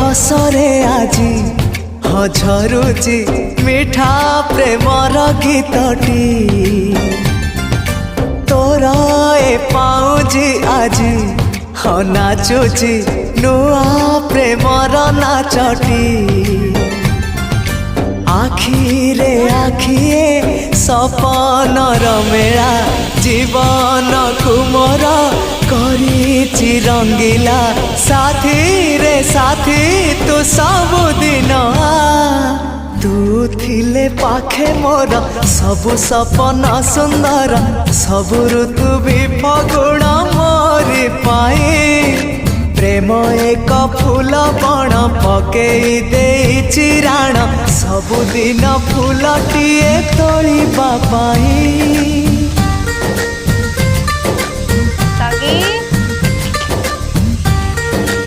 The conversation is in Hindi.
रसरे आजी झरुची मिठा प्रेमर गीतटी तोर ए पाउजी आजी नाचुची नुआ प्रेमर नाचटी आखिरे आखिए सपनर मेला जीवन कुमर करिछि रंगीला साथी रे साथी तू सबुदिन तू थिले पाखे मोर सबु सपन सुंदर सबु ऋतु भी फगुण मोरी पाई प्रेम एक फूल बण पकई देइछि राण सबुदिन फूलटिए तोलिबा पाई।